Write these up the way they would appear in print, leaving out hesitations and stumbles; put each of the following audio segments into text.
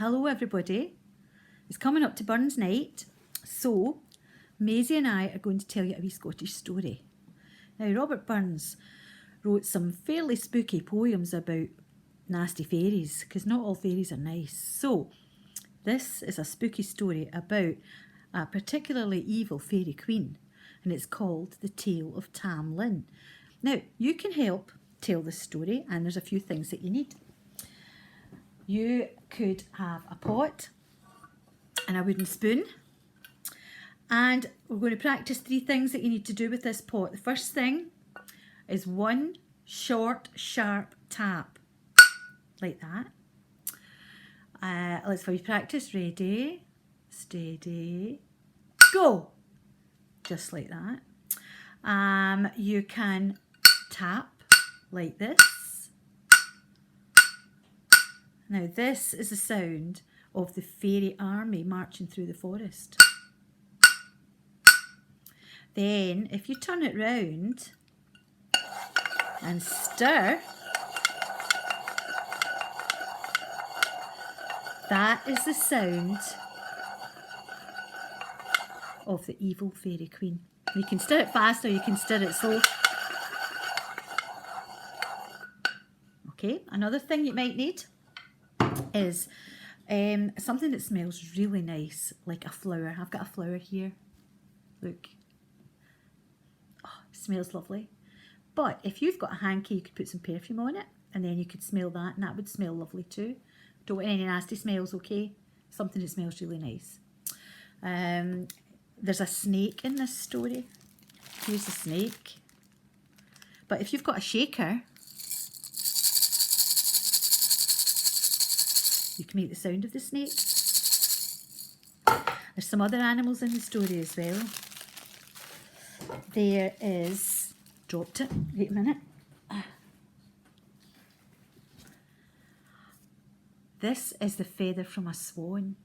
Hello everybody, it's coming up to Burns night, so Maisie and I are going to tell you a wee Scottish story. Now Robert Burns wrote some fairly spooky poems about nasty fairies, because not all fairies are nice. So this is a spooky story about a particularly evil fairy queen, and it's called the Tale of Tam Linn. Now you can help tell this story, and there's a few things that you need. You could have a pot and a wooden spoon, and we're going to practice 3 things that you need to do with this pot. The first thing is 1 short, sharp tap, like that. Let's have you practice. Ready, steady, go. Just like that. You can tap like this. Now this is the sound of the fairy army marching through the forest. Then if you turn it round and stir, that is the sound of the evil fairy queen. You can stir it fast or you can stir it slow. Okay, another thing you might need is something that smells really nice, like a flower. I've got a flower here. Look. Oh, it smells lovely. But if you've got a hanky, you could put some perfume on it, and then you could smell that, and that would smell lovely too. Don't want any nasty smells, okay? Something that smells really nice. There's a snake in this story. Here's a snake. But if you've got a shaker, you can make the sound of the snake. There's some other animals in the story as well. There is, dropped it, wait a minute. This is the feather from a swan.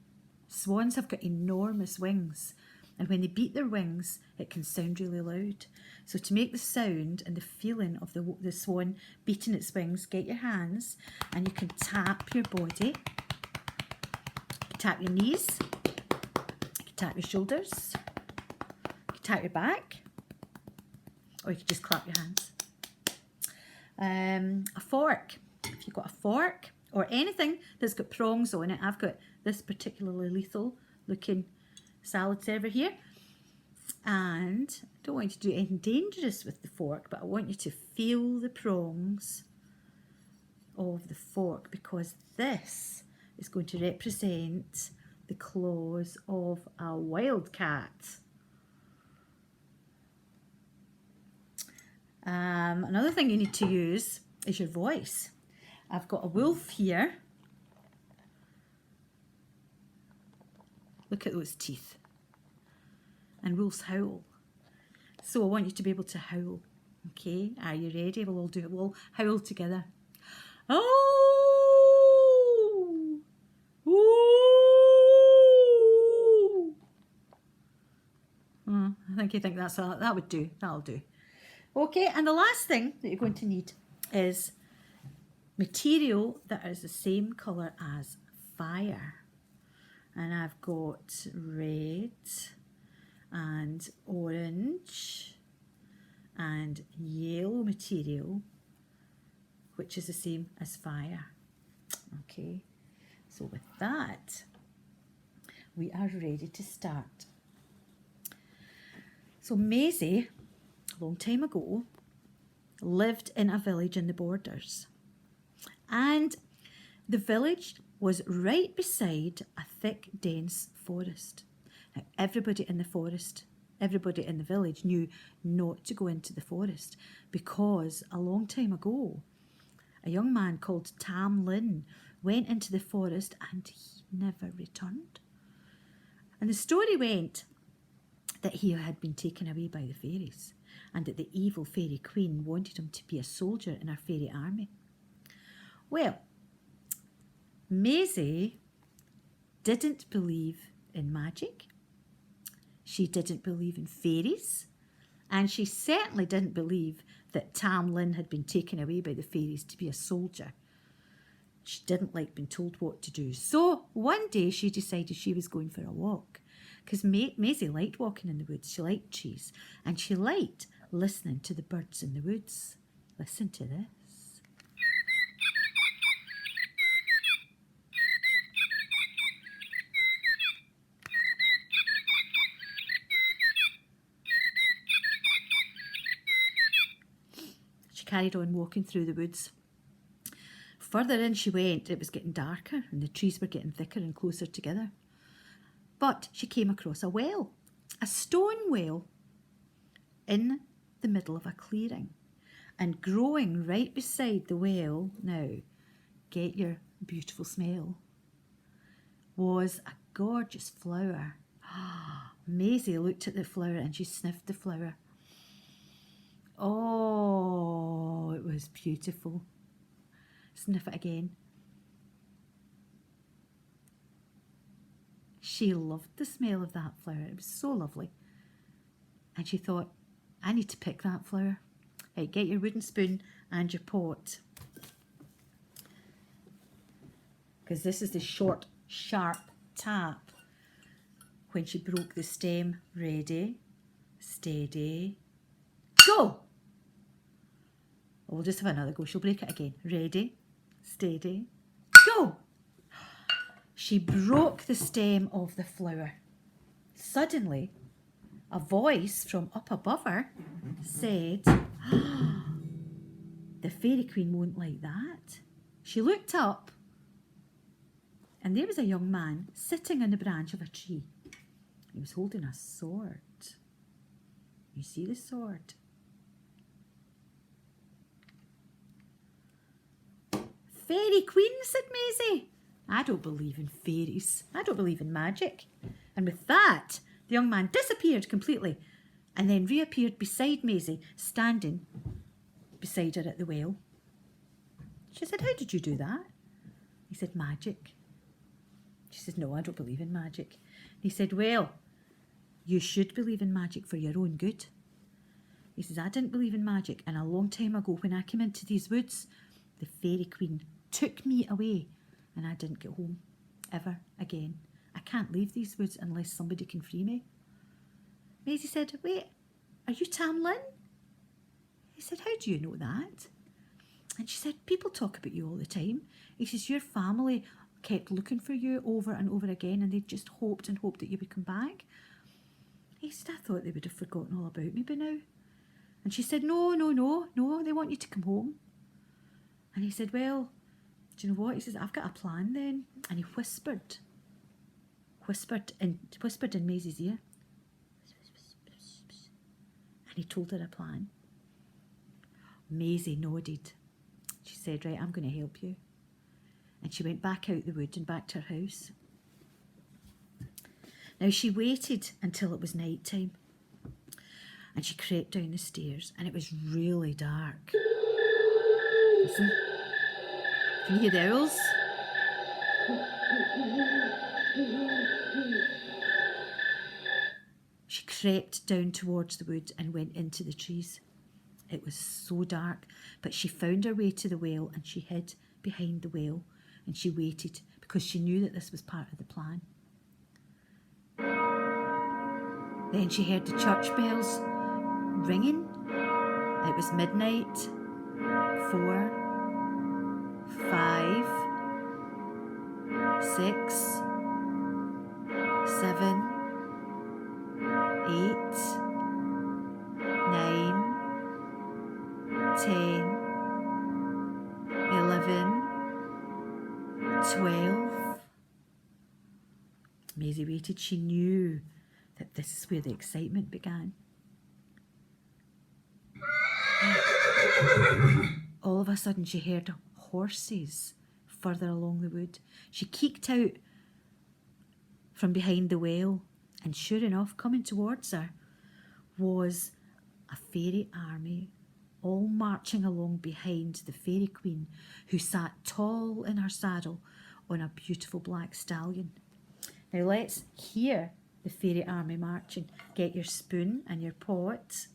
Swans have got enormous wings, and when they beat their wings, it can sound really loud. So to make the sound and the feeling of the swan beating its wings, get your hands and you can tap your body. Tap your knees, you can tap your shoulders, you can tap your back, or you can just clap your hands. A fork, if you've got a fork or anything that's got prongs on it. I've got this particularly lethal looking salad server here, and I don't want you to do anything dangerous with the fork, but I want you to feel the prongs of the fork, because this is going to represent the claws of a wildcat. Another thing you need to use is your voice. I've got a wolf here. Look at those teeth. And wolves howl. So I want you to be able to howl. Okay, are you ready? We'll all do it. We'll howl together. Oh! I think you think that would do. That'll do. Okay, and the last thing that you're going to need is material that is the same colour as fire. And I've got red and orange and yellow material, which is the same as fire. Okay, so with that, we are ready to start. So Maisie, a long time ago, lived in a village in the Borders, and the village was right beside a thick, dense forest. Now, everybody in the forest, everybody in the village knew not to go into the forest, because a long time ago, a young man called Tam Linn went into the forest and he never returned. And the story went that he had been taken away by the fairies, and that the evil fairy queen wanted him to be a soldier in her fairy army. Well, Maisie didn't believe in magic, she didn't believe in fairies, and she certainly didn't believe that Tam Linn had been taken away by the fairies to be a soldier. She didn't like being told what to do. So one day she decided she was going for a walk because Maisie liked walking in the woods. She liked trees and she liked listening to the birds in the woods. Listen to this. She carried on walking through the woods. Further in she went, it was getting darker and the trees were getting thicker and closer together. But she came across a well, a stone well, in the middle of a clearing. And growing right beside the well, now, get your beautiful smell, was a gorgeous flower. Maisie looked at the flower and she sniffed the flower. Oh, it was beautiful. Sniff it again. She loved the smell of that flower. It was so lovely. And she thought, I need to pick that flower. Right, get your wooden spoon and your pot. Because this is the short, sharp tap. When she broke the stem, ready, steady, go! We'll just have another go. She'll break it again. Ready, steady, go! She broke the stem of the flower. Suddenly, a voice from up above her said, the fairy queen won't like that. She looked up and there was a young man sitting on the branch of a tree. He was holding a sword. You see the sword? Fairy queen, said Maisie. I don't believe in fairies. I don't believe in magic. And with that, the young man disappeared completely and then reappeared beside Maisie, standing beside her at the well. She said, how did you do that? He said, magic. She said, no, I don't believe in magic. He said, well, you should believe in magic for your own good. He says, I didn't believe in magic, and a long time ago when I came into these woods, the fairy queen took me away and I didn't get home ever again. I can't leave these woods unless somebody can free me. Maisie said, wait, are you Tam Linn? He said, how do you know that? And she said, people talk about you all the time. He says, your family kept looking for you over and over again and they just hoped and hoped that you would come back. He said, I thought they would have forgotten all about me by now. And she said, no, they want you to come home. And he said, well, do you know what? He says, I've got a plan then. And he whispered in Maisie's ear. And he told her a plan. Maisie nodded. She said, right, I'm going to help you. And she went back out the wood and back to her house. Now she waited until it was night time. And she crept down the stairs and it was really dark. Listen. Can you hear the owls? She crept down towards the wood and went into the trees. It was so dark, but she found her way to the well and she hid behind the well and she waited because she knew that this was part of the plan. Then she heard the church bells ringing. It was midnight. 4, 5, 6, 7, 8, 9, 10, 11, 12. Maisie waited. She knew that this is where the excitement began. All of a sudden she heard horses further along the wood. She keeked out from behind the well and sure enough, coming towards her was a fairy army all marching along behind the fairy queen who sat tall in her saddle on a beautiful black stallion. Now let's hear the fairy army marching. Get your spoon and your pot.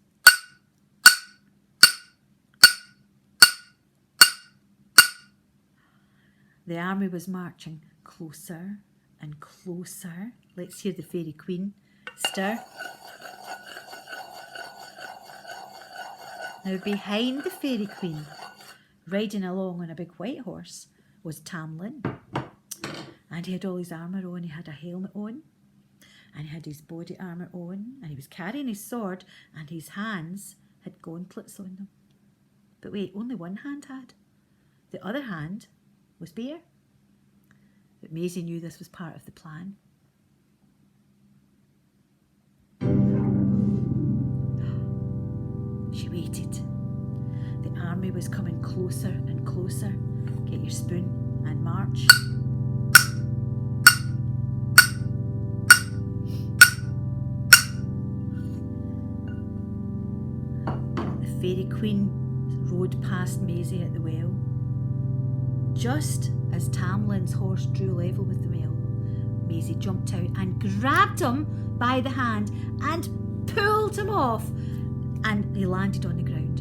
The army was marching closer and closer. Let's hear the Fairy Queen stir. Now behind the Fairy Queen, riding along on a big white horse, was Tam Linn. And he had all his armour on, he had a helmet on, and he had his body armour on, and he was carrying his sword, and his hands had gauntlets on them. But wait, only one hand had. The other hand was bare. But Maisie knew this was part of the plan. She waited. The army was coming closer and closer. Get your spoon and march. The Fairy Queen rode past Maisie at the well. Just as Tam Linn's horse drew level with the well, Maisie jumped out and grabbed him by the hand and pulled him off, and he landed on the ground.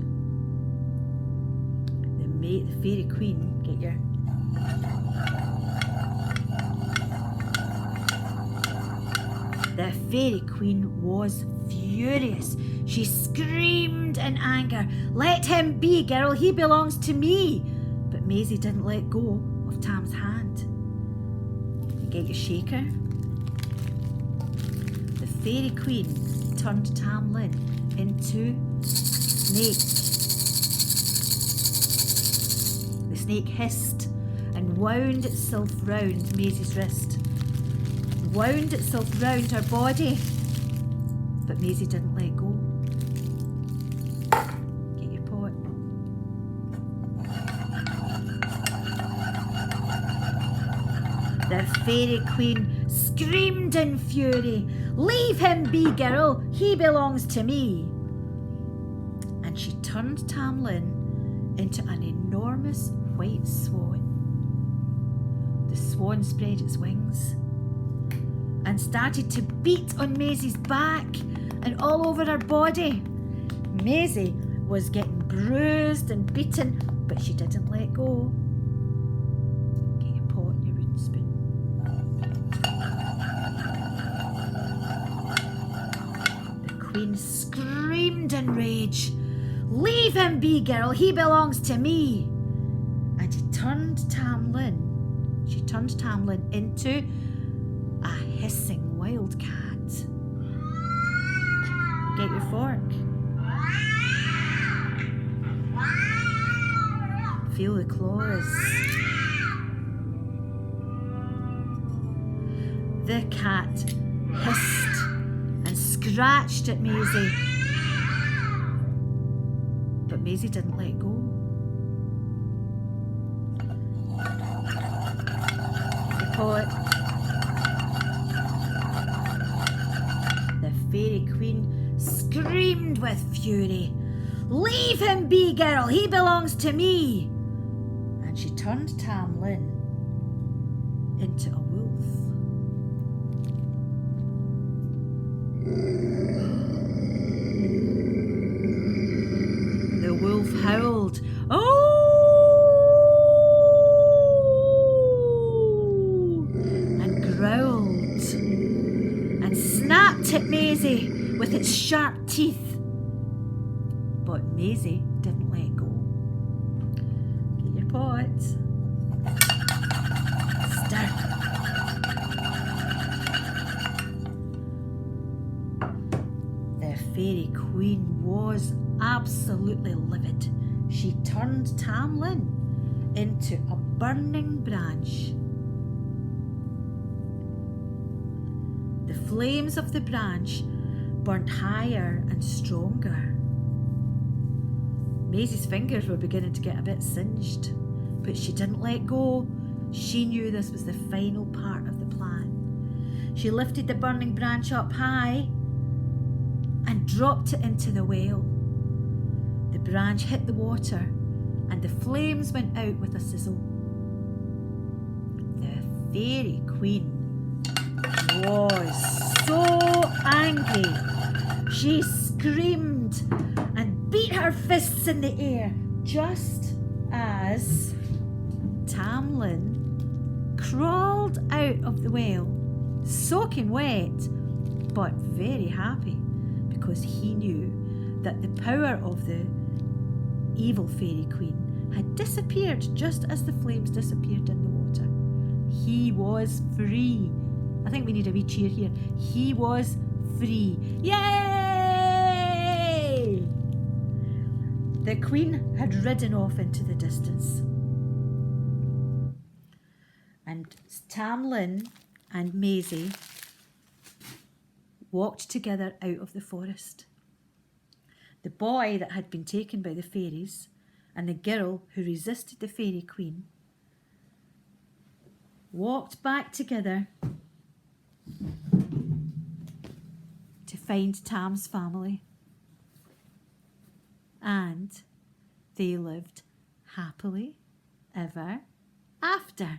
The Fairy Queen, get your... The Fairy Queen was furious. She screamed in anger, "Let him be, girl, he belongs to me." But Maisie didn't let go of Tam's hand. Get your shaker. The Fairy Queen turned Tam Linn into snake. The snake hissed and wound itself round Maisie's wrist, wound itself round her body, but Maisie didn't let go. Get your pot. The Fairy Queen screamed in fury, "Leave him be, girl, he belongs to me." And she turned Tam Linn into an enormous white swan. The swan spread its wings and started to beat on Maisie's back and all over her body. Maisie was getting bruised and beaten, but she didn't let go. Get your pot and your wooden spoon. The Queen screamed in rage, "Leave him be, girl, he belongs to me." And she turned Tam Linn into a hissing wildcat. Get your fork. Feel the claws. The cat hissed and scratched at Maisie, but Maisie didn't let go. The pot. The Fairy Queen screamed with fury, "Leave him be, girl, he belongs to me." And she turned Tam Linn into a wolf. The wolf howled, "Oh!" and growled and snapped at Maisie with its sharp teeth. But Maisie didn't let go. Get your pot. Stir. The Fairy Queen was absolutely livid. She turned Tam Linn into a burning branch. The flames of the branch burnt higher and stronger. Maisie's fingers were beginning to get a bit singed, but she didn't let go. She knew this was the final part of the plan. She lifted the burning branch up high and dropped it into the well. The branch hit the water and the flames went out with a sizzle. The Fairy Queen was so angry. She screamed and beat her fists in the air just as Tam Linn crawled out of the well, soaking wet, but very happy, because he knew that the power of the evil fairy queen had disappeared just as the flames disappeared in the water. He was free. I think we need a wee cheer here. He was free. Yay! The queen had ridden off into the distance. And Tam Linn and Maisie walked together out of the forest. The boy that had been taken by the fairies and the girl who resisted the fairy queen walked back together to find Tam's family. And they lived happily ever after.